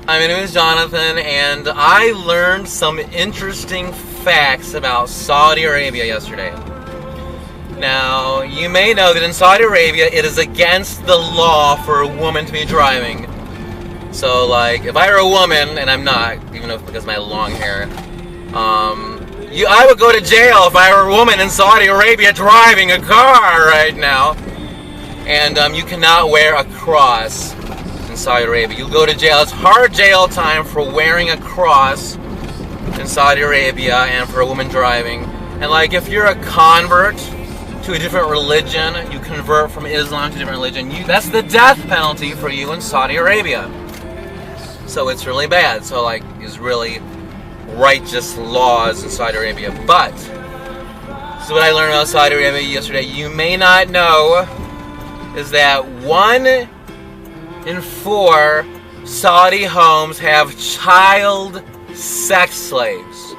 My name is Jonathan, and I learned some interesting facts about Saudi Arabia yesterday. Now, you may know that in Saudi Arabia, it is against the law for a woman to be driving. So, like, if I were a woman, and I'm not, even though because of my long hair, I would go to jail if I were a woman in Saudi Arabia driving a car right now. And you cannot wear a cross in Saudi Arabia. You'll go to jail. It's hard jail time for wearing a cross in Saudi Arabia and for a woman driving. And like, if you're a convert to a different religion, you convert from Islam to a different religion, that's the death penalty for you in Saudi Arabia. So it's really bad. So like, it's really righteous laws in Saudi Arabia. But this is what I learned about Saudi Arabia yesterday. You may not know is that 1 in 4 Saudi homes have child sex slaves.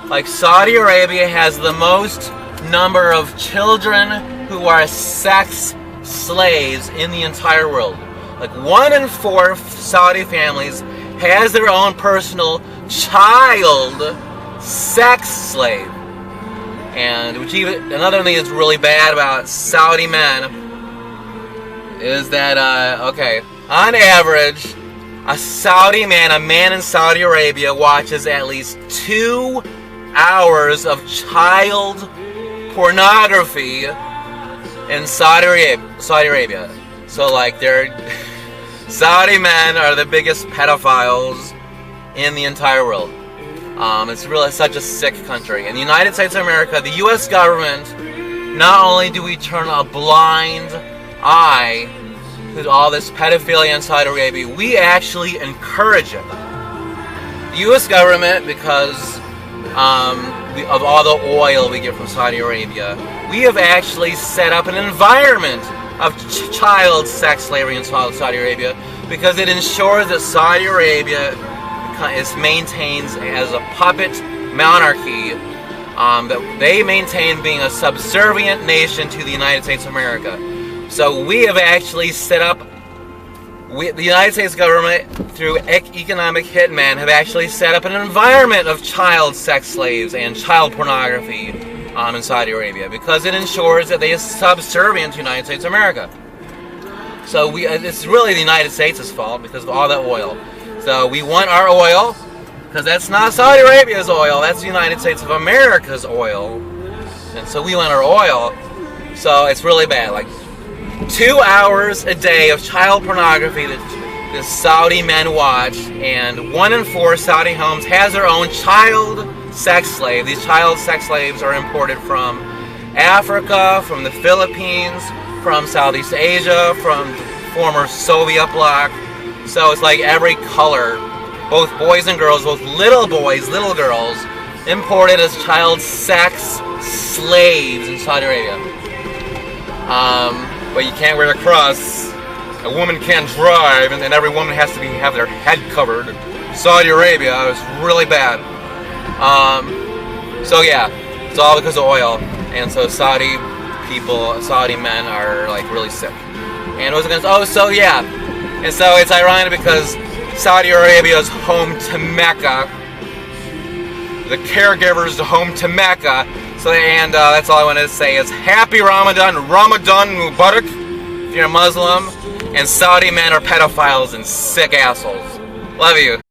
Like, Saudi Arabia has the most number of children who are sex slaves in the entire world. Like, 1 in 4 Saudi families has their own personal child sex slave. And another thing that's really bad about Saudi men is that, on average, a man in Saudi Arabia watches at least 2 hours of child pornography in Saudi Arabia. So, like, Saudi men are the biggest pedophiles in the entire world. It's really such a sick country. In the United States of America, the U.S. government, not only do we turn a blind eye to all this pedophilia in Saudi Arabia, we actually encourage it. The U.S. government, because of all the oil we get from Saudi Arabia, we have actually set up an environment of child sex slavery in Saudi Arabia, because it ensures that Saudi Arabia maintains as a puppet monarchy, that they maintain being a subservient nation to the United States of America. So we have actually set up, the United States government, through economic hitmen, have actually set up an environment of child sex slaves and child pornography in Saudi Arabia, because it ensures that they are subservient to the United States of America. So it's really the United States' fault because of all that oil. So we want our oil, because that's not Saudi Arabia's oil, that's the United States of America's oil. And so we want our oil. So it's really bad. Like, 2 hours a day of child pornography that the Saudi men watch, and 1 in 4 Saudi homes has their own child sex slave. These child sex slaves are imported from Africa, from the Philippines, from Southeast Asia, from the former Soviet bloc. So it's like every color, both boys and girls, both little boys, little girls, imported as child sex slaves in Saudi Arabia. But you can't wear a cross. A woman can't drive, and every woman has to have their head covered. Saudi Arabia is really bad. So yeah, it's all because of oil. And so Saudi men are like really sick. And it was against, and so it's ironic because Saudi Arabia is home to Mecca. The caregivers are home to Mecca. So, and that's all I wanted to say is Happy Ramadan Mubarak if you're a Muslim. And Saudi men are pedophiles and sick assholes. Love you.